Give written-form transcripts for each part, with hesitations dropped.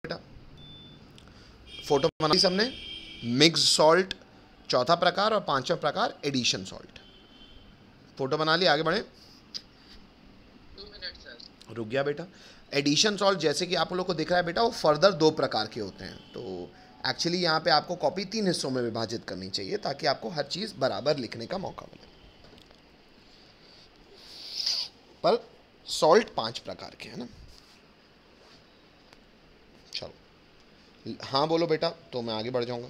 बेटा, फोटो बना ली सबने। मिक्स सॉल्ट चौथा प्रकार और पांचवा प्रकार एडिशन सॉल्ट। फोटो बना ली, आगे बढ़े। 2 मिनट सर। रुक गया बेटा। एडिशन सॉल्ट जैसे कि आप लोग को दिख रहा है बेटा, वो फर्दर दो प्रकार के होते हैं। तो एक्चुअली यहाँ पे आपको कॉपी 3 हिस्सों में विभाजित करनी चाहिए ताकि आपको हर चीज़ बराबर लिखने का मौका मिले। पर सॉल्ट 5 प्रकार के है ना। चलो हाँ बोलो बेटा, तो मैं आगे बढ़ जाऊंगा।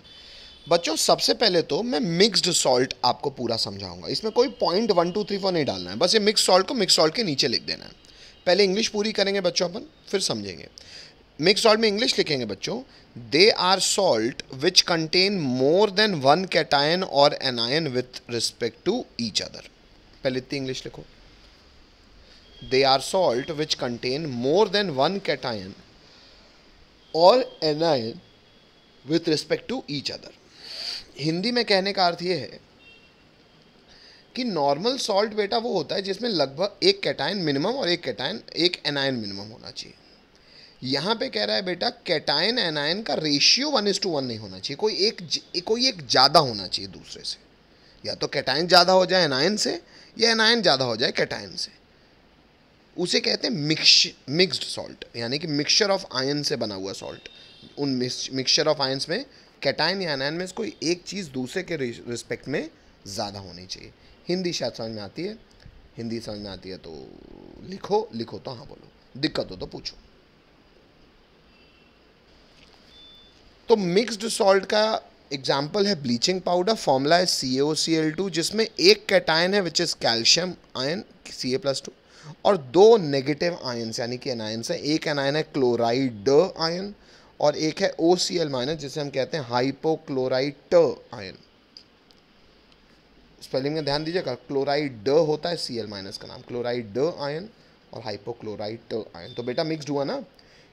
बच्चों सबसे पहले तो मैं मिक्स्ड सॉल्ट आपको पूरा समझाऊंगा। इसमें कोई पॉइंट 1 2 3 4 नहीं डालना है, बस ये मिक्स सॉल्ट को मिक्स सॉल्ट के नीचे लिख देना है। पहले इंग्लिश पूरी करेंगे बच्चों अपन, फिर समझेंगे। मिक्स सॉल्ट में इंग्लिश लिखेंगे बच्चों, they are salt which contain more than 1 cation or anion with respect to each other. पहले इतनी इंग्लिश लिखो, they are salt which contain more than 1 cation or anion with respect to each other. Hindi में कहने का अर्थ ये है कि normal salt बेटा वो होता है जिसमें लगभग 1 कैटायन मिनिमम और 1 एनायन मिनिमम होना चाहिए। यहाँ पे कह रहा है बेटा कैटायन एनायन का रेशियो 1:1 नहीं होना चाहिए, कोई एक ज़्यादा होना चाहिए दूसरे से। या तो कैटायन ज़्यादा हो जाए एनायन से, या एनायन ज़्यादा हो जाए कैटायन से। उसे कहते हैं मिक्स्ड सॉल्ट, यानी कि मिक्सचर ऑफ आयन से बना हुआ सॉल्ट। उन मिक्सचर ऑफ आयन्स में कैटायन या एनायन में से कोई एक चीज़ दूसरे के रिस्पेक्ट में ज़्यादा होनी चाहिए। हिंदी शायद समझ में आती है, हिंदी समझ में आती है तो लिखो तो हाँ बोलो, दिक्कत हो तो पूछो। तो मिक्स्ड सॉल्ट का एग्जाम्पल है ब्लीचिंग पाउडर, फॉर्मूला है CaOCl2, जिसमें एक कैटायन है which is calcium ion Ca+2 और 2 नेगेटिव आयन्स यानी कि एनायंस है। एक एनायन है क्लोराइड आयन और एक है OCl माइनस जिसे हम कहते हैं हाइपोक्लोराइट आयन। स्पेलिंग में ध्यान दीजिएगा, क्लोराइड होता है Cl माइनस का नाम, क्लोराइड आयन और हाइपोक्लोराइट आयन। तो बेटा मिक्स्ड हुआ ना,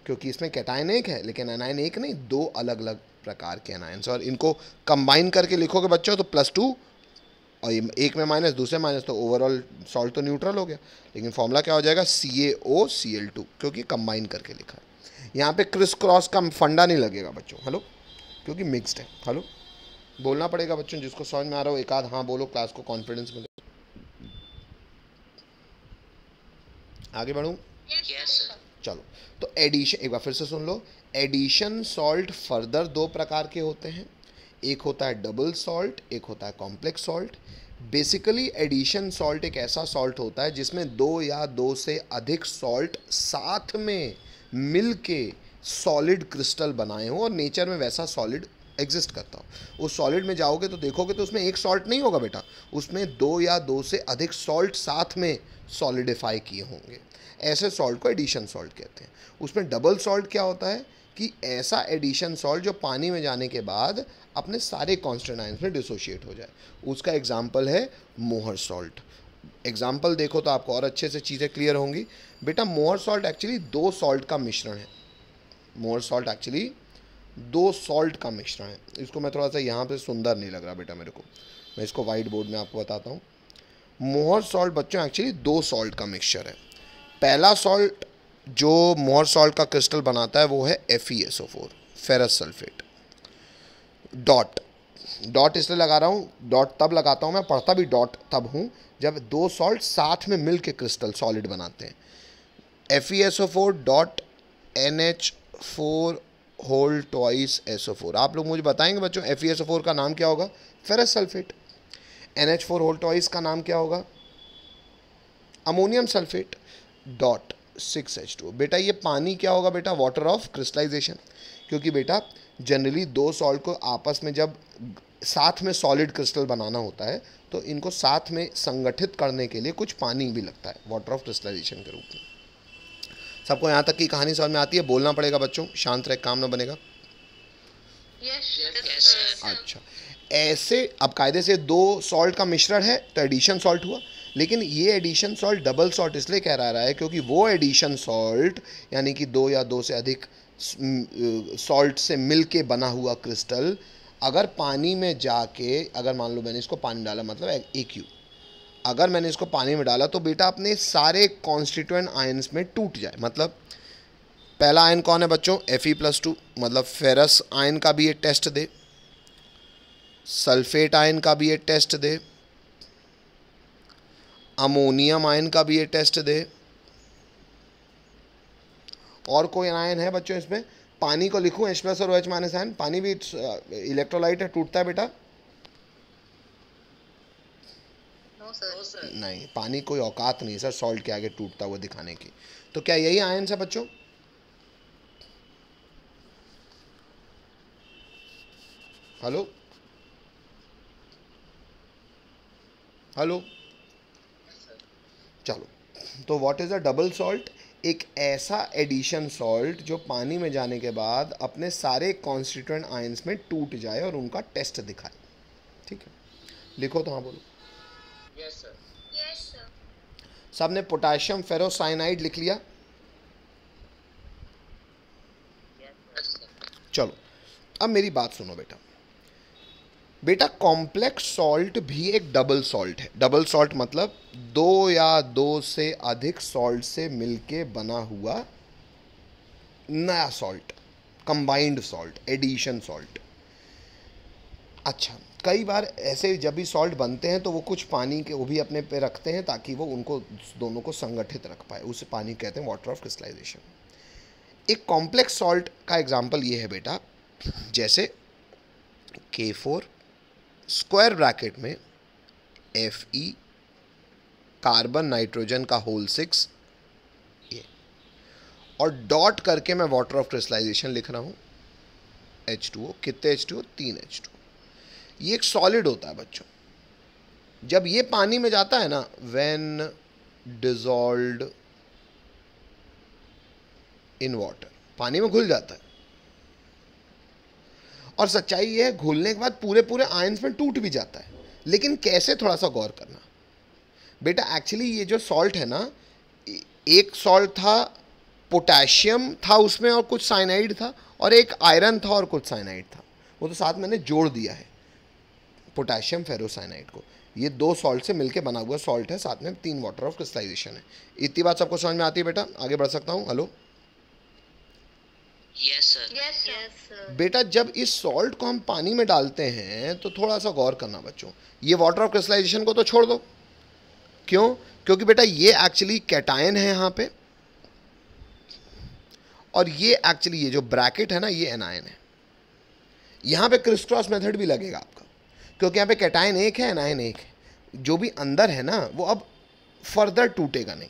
क्योंकि इसमें कैटायन एक है लेकिन एनायन एक नहीं, 2 अलग अलग प्रकार के एनायंस। और इनको कंबाइन करके लिखोगे बच्चों तो +2 और एक में माइनस दूसरे माइनस, तो ओवरऑल सॉल्ट तो न्यूट्रल हो गया। लेकिन फॉर्मूला क्या हो जाएगा, CaOCl2, क्योंकि कंबाइन करके लिखा है। यहाँ पे क्रिस क्रॉस का फंडा नहीं लगेगा बच्चों, हेलो, क्योंकि मिक्स्ड है। हेलो बोलना पड़ेगा बच्चों, जिसको समझ में आ रहा हो एक आध हाँ बोलो, क्लास को कॉन्फिडेंस मिले। आगे बढ़ूँ? Yes sir. चलो, तो एडिशन एक बार फिर से सुन लो। एडिशन सॉल्ट फर्दर 2 प्रकार के होते हैं, एक होता है डबल सॉल्ट, एक होता है complex salt. Basically addition salt एक ऐसा सॉल्ट होता है जिसमें 2 या 2 से अधिक सॉल्ट साथ में मिल के सॉलिड क्रिस्टल बनाए हो और नेचर में वैसा सॉलिड एग्जिस्ट करता हो। उस सॉलिड में जाओगे तो देखोगे तो उसमें एक सॉल्ट नहीं होगा बेटा, उसमें 2 या 2 से अधिक सॉल्ट साथ में सॉलिडिफाई किए होंगे। ऐसे सॉल्ट को एडिशन सॉल्ट कहते हैं। उसमें डबल सॉल्ट क्या होता है कि ऐसा एडिशन सॉल्ट जो पानी में जाने के बाद अपने सारे कांस्टेंट आयंस में डिसोशिएट हो जाए। उसका एग्जाम्पल है मोहर सॉल्ट। एग्जाम्पल देखो तो आपको और अच्छे से चीज़ें क्लियर होंगी। बेटा मोहर सॉल्ट एक्चुअली 2 सॉल्ट का मिश्रण है। मोहर सॉल्ट एक्चुअली 2 सॉल्ट का मिश्रण है। इसको मैं थोड़ा सा यहाँ पे सुंदर नहीं लग रहा बेटा मेरे को, मैं इसको वाइट बोर्ड में आपको बताता हूँ। मोहर सॉल्ट बच्चों एक्चुअली 2 सॉल्ट का मिक्सचर है। पहला सॉल्ट जो मोहर सॉल्ट का क्रिस्टल बनाता है वो है FeSO4, फेरस सल्फेट। डॉट इसलिए लगा रहा हूँ, डॉट तब लगाता हूँ मैं, पढ़ता भी डॉट तब हूँ जब 2 सॉल्ट साथ में मिल के क्रिस्टल सॉलिड बनाते हैं। FeSO4 dot NH4 whole twice SO4। आप लोग मुझे बताएंगे बच्चों FeSO4 का नाम क्या होगा? Ferrous sulphate. NH4 whole twice का नाम क्या होगा? Ammonium sulphate. Dot 6H2। बेटा ये पानी क्या होगा बेटा? Water of crystallization. क्योंकि बेटा जनरली 2 सॉल्ट को आपस में जब साथ में सॉलिड क्रिस्टल बनाना होता है तो इनको साथ में संगठित करने के लिए कुछ पानी भी लगता है वाटर ऑफ क्रिस्टलाइजेशन के रूप में। सबको यहाँ तक की कहानी समझ में आती है? बोलना पड़ेगा बच्चों, शांत रहे, काम ना बनेगा। यस। अच्छा, ऐसे अब कायदे से 2 सॉल्ट का मिश्रण है तो एडिशन सॉल्ट हुआ। लेकिन ये एडिशन सॉल्ट डबल सॉल्ट इसलिए कह रहा है क्योंकि वो एडिशन सॉल्ट यानी कि 2 या 2 से अधिक सॉल्ट से मिल के बना हुआ क्रिस्टल अगर पानी में जाके, अगर मान लो मैंने इसको पानी डाला, मतलब AQ, अगर मैंने इसको पानी में डाला तो बेटा अपने सारे कॉन्स्टिट्यूएंट आयंस में टूट जाए। मतलब पहला आयन कौन है बच्चों? Fe+2, मतलब फेरस आयन का भी ये टेस्ट दे, सल्फेट आयन का भी ये टेस्ट दे, अमोनियम आयन का भी ये टेस्ट दे। और कोई आयन है बच्चों इसमें? पानी को लिखूं H+ और OH- आयन? पानी भी इलेक्ट्रोलाइट है, टूटता है बेटा? No sir. नहीं, पानी कोई औकात नहीं सर सॉल्ट के आगे टूटता हुआ दिखाने की। तो क्या यही आयन है बच्चों? हेलो हेलो, चलो। तो what is a double salt? एक ऐसा एडिशन सॉल्ट जो पानी में जाने के बाद अपने सारे कॉन्स्टिट्यूएंट आयंस में टूट जाए और उनका टेस्ट दिखाए। ठीक है, लिखो तो हाँ बोलो। Yes sir. Yes sir. सब ने पोटेशियम फेरोसाइनाइड लिख लिया? Yes sir. चलो, अब मेरी बात सुनो बेटा। बेटा कॉम्प्लेक्स सॉल्ट भी एक डबल सॉल्ट है। डबल सॉल्ट मतलब दो या दो से अधिक सॉल्ट से मिलके बना हुआ नया salt, combined salt, addition salt. अच्छा, कई बार ऐसे जब भी सॉल्ट बनते हैं तो वो कुछ पानी के वो भी अपने पे रखते हैं ताकि वो उनको दोनों को संगठित रख पाए, उसे पानी कहते हैं वाटर ऑफ क्रिस्टलाइजेशन। एक कॉम्प्लेक्स सॉल्ट का एग्जांपल ये है बेटा, जैसे K4 स्क्वायर ब्रैकेट में Fe कार्बन नाइट्रोजन का होल 6 ये, और डॉट करके मैं वाटर ऑफ क्रिस्टलाइजेशन लिख रहा हूँ H2O। कितने H2O? 3 H2O। ये एक सॉलिड होता है बच्चों। जब ये पानी में जाता है ना, व्हेन डिजॉल्व्ड इन वाटर, पानी में घुल जाता है। और सच्चाई ये है, घुलने के बाद पूरे पूरे आयंस में टूट भी जाता है। लेकिन कैसे, थोड़ा सा गौर करना बेटा। एक्चुअली ये जो सॉल्ट है ना, एक सॉल्ट था, पोटेशियम था उसमें और कुछ साइनाइड था, और एक आयरन था और कुछ साइनाइड था। वो तो साथ मैंने जोड़ दिया है पोटेशियम फेरोसाइनाइड को। ये दो सॉल्ट से मिलके बना हुआ सॉल्ट है, साथ में 3 वाटर ऑफ क्रिस्टलाइजेशन है। इतनी बात सबको समझ में आती है बेटा? आगे बढ़ सकता हूँ? Hello yes sir. Yes sir. बेटा जब इस सॉल्ट को हम पानी में डालते हैं तो थोड़ा सा गौर करना बच्चों। ये वाटर ऑफ क्रिस्टलाइजेशन को तो छोड़ दो, क्यों? क्योंकि बेटा ये एक्चुअली कैटायन है यहाँ पे, और ये एक्चुअली ये जो ब्रैकेट है ना, ये एनायन है। यहाँ पे क्रिस क्रॉस मेथड भी लगेगा आपका, क्योंकि यहाँ पे कैटायन एक है, एनायन एक है। जो भी अंदर है ना वो अब फर्दर टूटेगा नहीं।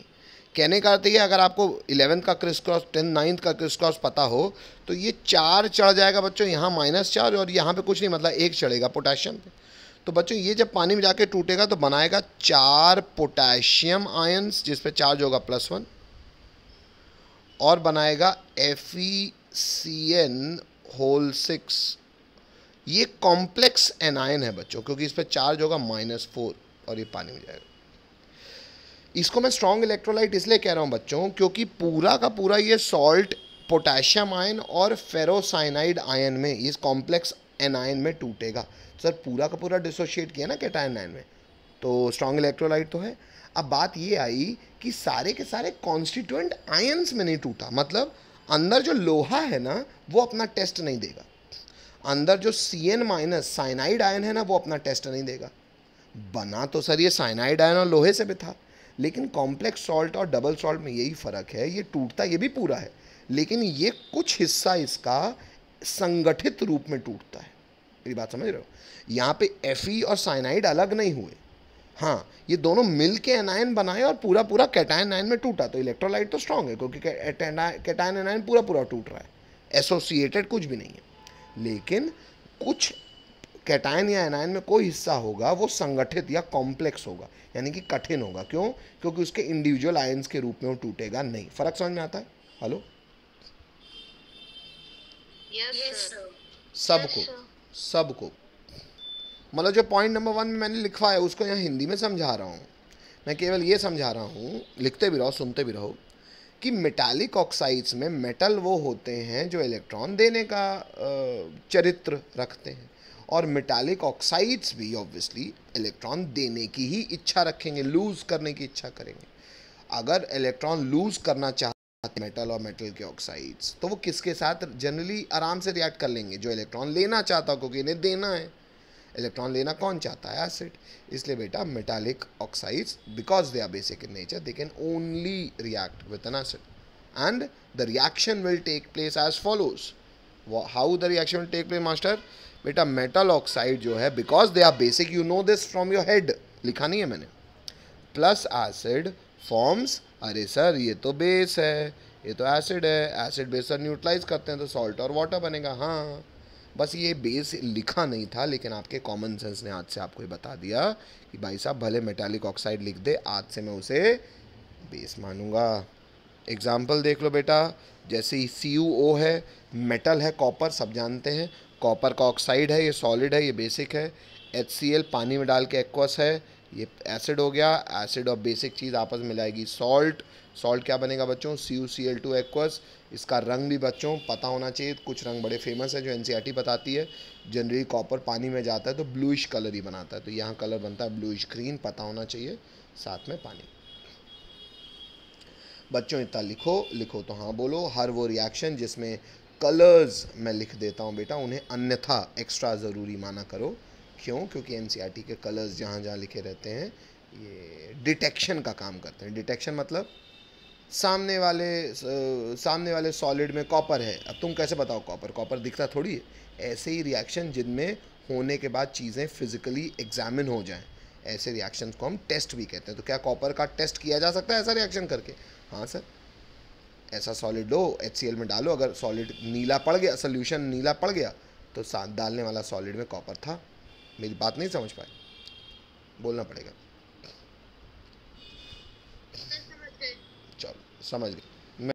कहने का अर्थ ये, अगर आपको 11th का क्रिस क्रॉस, 9th का क्रिस क्रॉस पता हो तो ये 4 चढ़ जाएगा बच्चों, यहाँ -4, और यहाँ पे कुछ नहीं, मतलब 1 चढ़ेगा पोटेशियम पे। तो बच्चों ये जब पानी में जाके टूटेगा तो बनाएगा 4 पोटेशियम आयंस, जिस पे चार्ज होगा +1, और बनाएगा FeCN होल 6। ये कॉम्प्लेक्स एनायन है बच्चों, क्योंकि इस पे चार्ज होगा -4 और ये पानी में जाएगा। इसको मैं स्ट्रॉन्ग इलेक्ट्रोलाइट इसलिए कह रहा हूँ बच्चों, क्योंकि पूरा का पूरा ये सॉल्ट पोटेशियम आयन और फेरोसाइनाइड आयन में, इस कॉम्प्लेक्स एनायन में टूटेगा। सर पूरा का पूरा डिसोशिएट किया ना कैटायन आयन में, तो स्ट्रॉन्ग इलेक्ट्रोलाइट तो है। अब बात ये आई कि सारे के सारे कॉन्स्टिट्यूएंट आयंस में नहीं टूटा, मतलब अंदर जो लोहा है ना वो अपना टेस्ट नहीं देगा, अंदर जो Cn- साइनाइड आयन है ना वो अपना टेस्ट नहीं देगा। बना तो सर ये साइनाइड आयन और लोहे से भी था, लेकिन कॉम्प्लेक्स सॉल्ट और डबल सॉल्ट में यही फ़र्क है, ये टूटता ये भी पूरा है, लेकिन ये कुछ हिस्सा इसका संगठित रूप में टूटता है। मेरी बात समझ रहे हो? यहाँ पे Fe और साइनाइड अलग नहीं हुए, हाँ ये दोनों मिल के एनायन बनाए और पूरा पूरा कैटायन आयन में टूटा। तो इलेक्ट्रोलाइट तो स्ट्रांग है, क्योंकि कैटायन आयन पूरा पूरा टूट रहा है, एसोसिएटेड कुछ भी नहीं है। लेकिन कुछ कैटायन या एनायन में कोई हिस्सा होगा वो संगठित या कॉम्प्लेक्स होगा, यानी कि कठिन होगा। क्यों? क्योंकि उसके इंडिविजुअल आयंस के रूप में वो टूटेगा नहीं। फर्क समझ में आता है? हेलो सबको मतलब जो पॉइंट नंबर 1 में मैंने लिखवा है उसको यहाँ हिंदी में समझा रहा हूँ। मैं केवल ये समझा रहा हूँ, लिखते भी रहो सुनते भी रहो, कि मेटालिक ऑक्साइड्स में मेटल वो होते हैं जो इलेक्ट्रॉन देने का चरित्र रखते हैं, और मेटालिक ऑक्साइड्स भी ऑब्वियसली इलेक्ट्रॉन देने की ही इच्छा रखेंगे, लूज़ करने की इच्छा करेंगे। अगर इलेक्ट्रॉन लूज़ करना चाह मेटल और मेटल के ऑक्साइड्स, तो वो किसके साथ जनरली आराम से रिएक्ट कर लेंगे? जो इलेक्ट्रॉन लेना चाहता हो, क्योंकि इन्हें देना है। इलेक्ट्रॉन लेना कौन चाहता है? एसिड। इसलिए बेटा metallic oxides, because they are basic in nature, they can only react with an acid, and the reaction will take place as follows. How the reaction will take place master? बेटा metal oxide जो है, because they are basic, you know this from your head, लिखा नहीं है मैंने, plus acid forms, अरे sir ये तो बेस है, ये तो एसिड है, एसिड बेस सर न्यूट्रलाइज करते हैं तो सॉल्ट और वाटर बनेगा। हाँ, बस ये बेस लिखा नहीं था, लेकिन आपके कॉमन सेंस ने आज से आपको ये बता दिया कि भाई साहब भले मेटालिक ऑक्साइड लिख दे, आज से मैं उसे बेस मानूंगा। एग्जाम्पल देख लो बेटा, जैसे ही CuO है, मेटल है कॉपर, सब जानते हैं, कॉपर का ऑक्साइड है, ये सॉलिड है, ये बेसिक है। HCl पानी में डाल के एक्वस है, ये एसिड हो गया। एसिड और बेसिक चीज़ आपस में मिलाएगी सॉल्ट। सॉल्ट क्या बनेगा बच्चों? CuCl2 aqueous. इसका रंग भी बच्चों पता होना चाहिए, कुछ रंग बड़े फेमस है जो NCERT बताती है। जनरली कॉपर पानी में जाता है तो ब्लूइश कलर ही बनाता है, तो यहाँ कलर बनता है ब्लूइश ग्रीन, पता होना चाहिए, साथ में पानी। बच्चों इतना लिखो तो हाँ बोलो। हर वो रिएक्शन जिसमें कलर्स मैं लिख देता हूँ बेटा, उन्हें अन्यथा एक्स्ट्रा ज़रूरी माना करो। क्यों? क्योंकि NCERT के कलर्स जहाँ जहाँ लिखे रहते हैं ये डिटेक्शन का काम करते हैं। डिटेक्शन मतलब सामने वाले सॉलिड में कॉपर है, अब तुम कैसे बताओ कॉपर दिखता थोड़ी है। ऐसे ही रिएक्शन जिनमें होने के बाद चीज़ें फिजिकली एग्जामिन हो जाएं, ऐसे रिएक्शंस को हम टेस्ट भी कहते हैं। तो क्या कॉपर का टेस्ट किया जा सकता है ऐसा रिएक्शन करके? हाँ सर, ऐसा सॉलिड लो, HCl में डालो, अगर सॉलिड नीला पड़ गया, सोल्यूशन नीला पड़ गया, तो डालने वाला सॉलिड में कॉपर था। मेरी बात नहीं समझ पाए, बोलना पड़ेगा। चलो समझ गए।